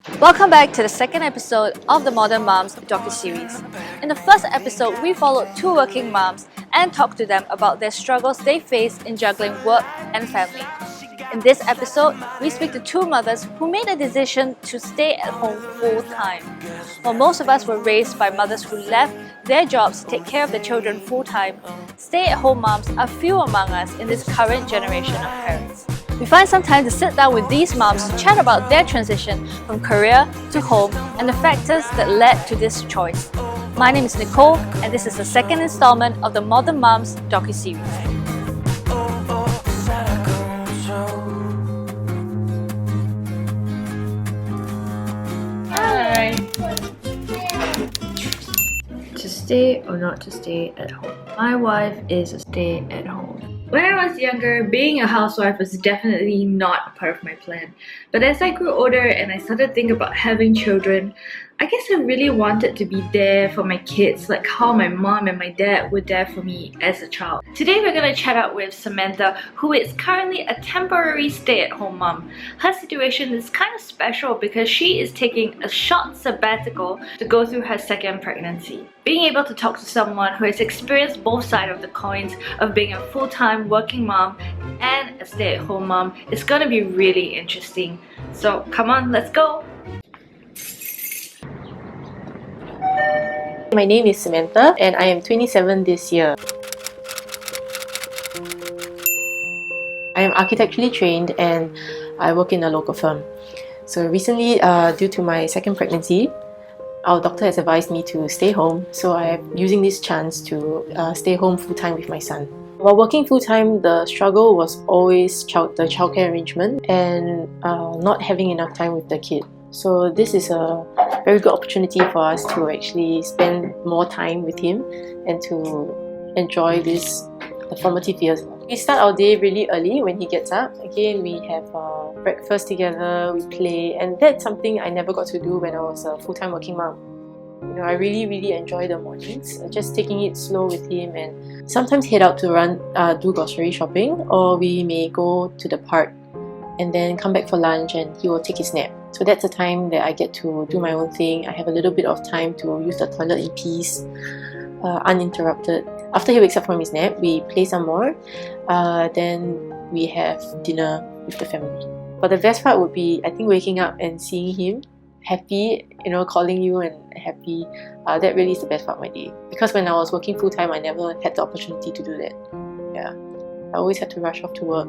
Welcome back to the second episode of the Modern Moms docu-series. In the first episode, we followed two working moms and talked to them about their struggles they face in juggling work and family. In this episode, we speak to two mothers who made a decision to stay at home full-time. While most of us were raised by mothers who left their jobs to take care of their children full-time, stay-at-home moms are few among us in this current generation of parents. We find some time to sit down with these moms to chat about their transition from career to home and the factors that led to this choice. My name is Nicole, and this is the second installment of the Modern Moms docu-series. Hi. To stay or not to stay at home? My wife is a stay at home. When I was younger, being a housewife was definitely not a part of my plan. But as I grew older and I started to think about having children, I guess I really wanted to be there for my kids, like how my mom and my dad were there for me as a child. Today we're going to chat out with Samantha, who is currently a temporary stay-at-home mom. Her situation is kind of special because she is taking a short sabbatical to go through her second pregnancy. Being able to talk to someone who has experienced both sides of the coins of being a full-time working mom and a stay-at-home mom is going to be really interesting. So come on, let's go! My name is Samantha and I am 27 this year. I am architecturally trained and I work in a local firm. So recently, due to my second pregnancy, our doctor has advised me to stay home, so I am using this chance to stay home full-time with my son. While working full-time, the struggle was always the childcare arrangement and not having enough time with the kid. So this is a very good opportunity for us to actually spend more time with him and to enjoy the formative years. We start our day really early when he gets up. Again, we have breakfast together, we play, and that's something I never got to do when I was a full-time working mom. You know, I really enjoy the mornings, just taking it slow with him, and sometimes head out to do grocery shopping, or we may go to the park and then come back for lunch and he will take his nap. So that's a time that I get to do my own thing. I have a little bit of time to use the toilet in peace, uninterrupted. After he wakes up from his nap, we play some more. Then we have dinner with the family. But the best part would be, I think, waking up and seeing him happy, calling you and happy. That really is the best part of my day. Because when I was working full-time, I never had the opportunity to do that. Yeah, I always had to rush off to work.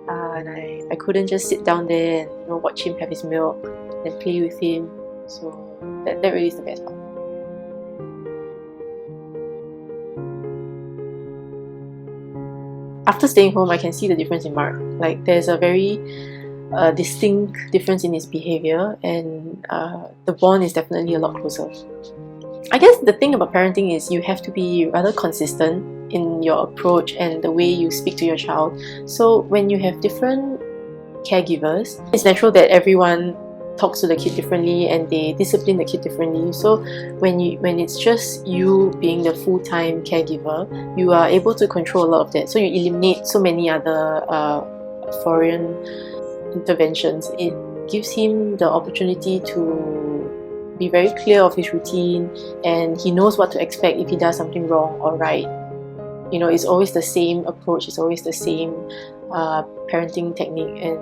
And I couldn't just sit down there and watch him have his milk and play with him. So that really is the best part. After staying home, I can see the difference in Mark. Like, there's a very distinct difference in his behavior, and the bond is definitely a lot closer. I guess the thing about parenting is you have to be rather consistent in your approach and the way you speak to your child. So when you have different caregivers, it's natural that everyone talks to the kid differently and they discipline the kid differently. So when it's just you being the full-time caregiver, you are able to control a lot of that. So you eliminate so many other foreign interventions. It gives him the opportunity to be very clear of his routine, and he knows what to expect if he does something wrong or right. It's always the same approach, it's always the same parenting technique, and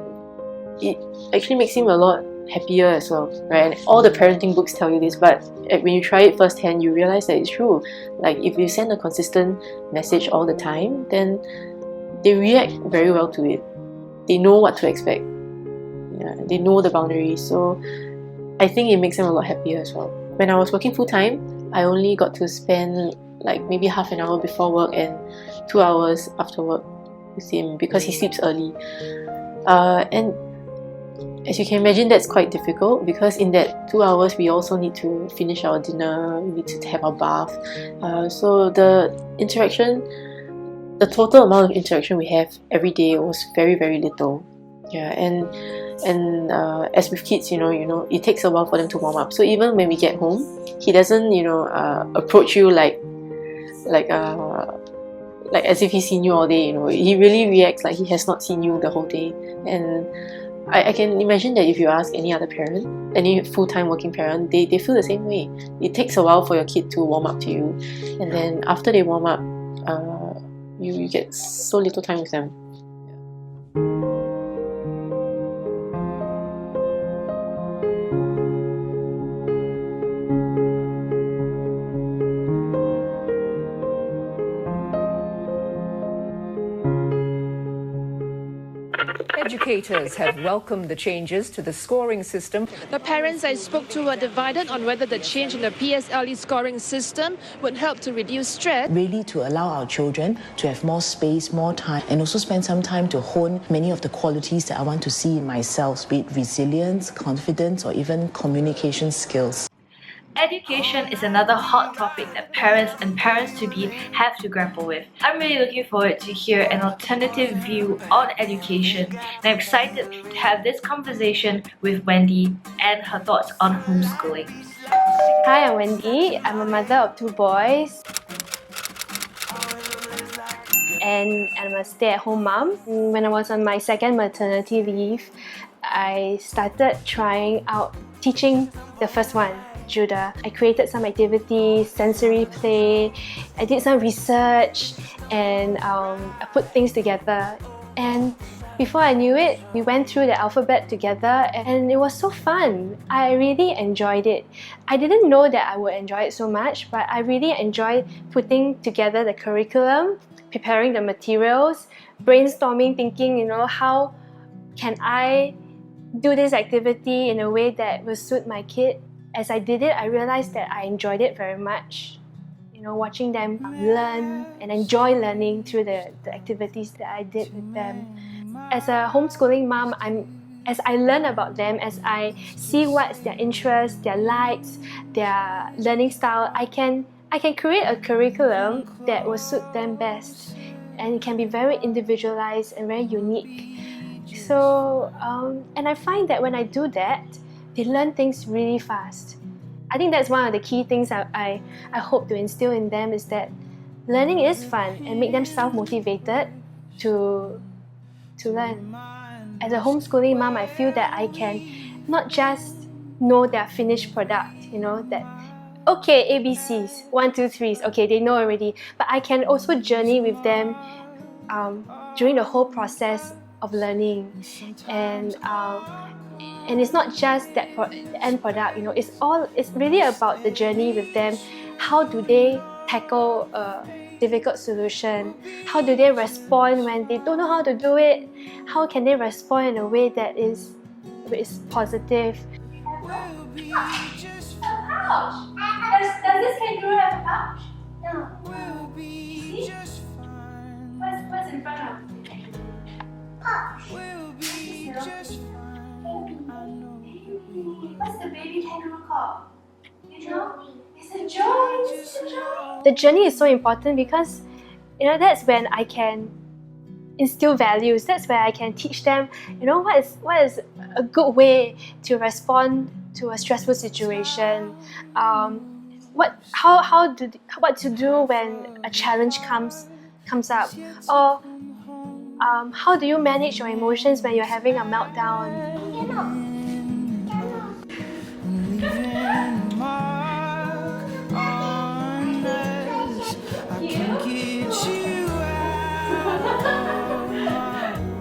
it actually makes him a lot happier as well, right? And all the parenting books tell you this, but when you try it firsthand, you realize that it's true. Like, if you send a consistent message all the time, then they react very well to it. They know what to expect. Yeah, they know the boundaries. So I think it makes them a lot happier as well. When I was working full-time, I only got to spend like maybe half an hour before work and 2 hours after work with him because he sleeps early. And as you can imagine, that's quite difficult because in that 2 hours we also need to finish our dinner, we need to have our bath. So the total amount of interaction we have every day was very little. Yeah, and as with kids, it takes a while for them to warm up. So even when we get home, he doesn't, approach you like as if he's seen you all day. He really reacts like he has not seen you the whole day. And I can imagine that if you ask any other parent, any full-time working parent, they feel the same way. It takes a while for your kid to warm up to you, and then after they warm up, you get so little time with them. Educators have welcomed the changes to the scoring system. The parents I spoke to were divided on whether the change in the PSLE scoring system would help to reduce stress. Really to allow our children to have more space, more time, and also spend some time to hone many of the qualities that I want to see in myself, be it resilience, confidence, or even communication skills. Education is another hot topic that parents and parents-to-be have to grapple with. I'm really looking forward to hear an alternative view on education, and I'm excited to have this conversation with Wendy and her thoughts on homeschooling. Hi, I'm Wendy. I'm a mother of 2 boys. And I'm a stay-at-home mom. When I was on my second maternity leave, I started trying out teaching the first one, Judah. I created some activities, sensory play, I did some research, and I put things together. And before I knew it, we went through the alphabet together, and it was so fun. I really enjoyed it. I didn't know that I would enjoy it so much, but I really enjoyed putting together the curriculum, preparing the materials, brainstorming, thinking, how can I do this activity in a way that will suit my kid. As I did it, I realized that I enjoyed it very much. Watching them learn and enjoy learning through the activities that I did with them. As a homeschooling mom, as I learn about them, as I see what's their interests, their likes, their learning style, I can create a curriculum that will suit them best, and it can be very individualized and very unique. So, and I find that when I do that, they learn things really fast. I think that's one of the key things I hope to instill in them, is that learning is fun and make them self-motivated to learn. As a homeschooling mom, I feel that I can not just know their finished product, that okay, ABCs, 1, 2, 3s, okay, they know already, but I can also journey with them during the whole process of learning. And it's not just that end product, it's really about the journey with them. How do they tackle a difficult solution? How do they respond when they don't know how to do it? How can they respond in a way that is positive? Pouch! Does this kangaroo have a pouch? No. See? What's in front of it? Pouch. What's the baby kangaroo called? You know? It's a joy. The journey is so important because that's when I can instill values. That's where I can teach them what is a good way to respond to a stressful situation, what to do when a challenge comes up, or how do you manage your emotions when you're having a meltdown.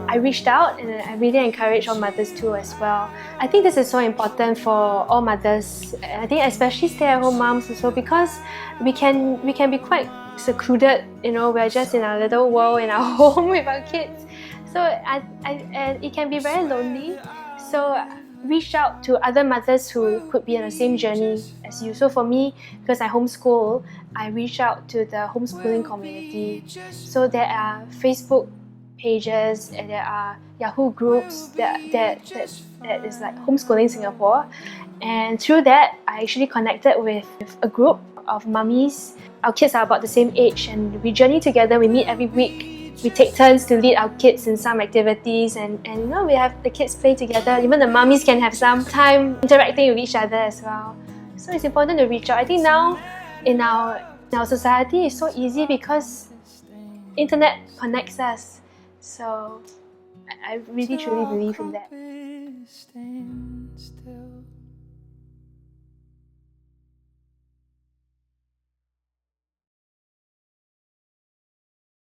I reached out and I really encourage all mothers too as well. I think this is so important for all mothers. I think especially stay-at-home moms also, because we can be quite secluded. We're just in our little world in our home with our kids. So and it can be very lonely. So reach out to other mothers who could be on the same journey as you. So for me, because I homeschool, I reach out to the homeschooling community. So there are Facebook pages and there are Yahoo groups that is like Homeschooling Singapore, and through that I actually connected with a group of mummies. Our kids are about the same age and we journey together. We meet every week. We take turns to lead our kids in some activities, and we have the kids play together. Even the mummies can have some time interacting with each other as well. So it's important to reach out. I think now in our society it's so easy because internet connects us. So I really truly believe in that. stay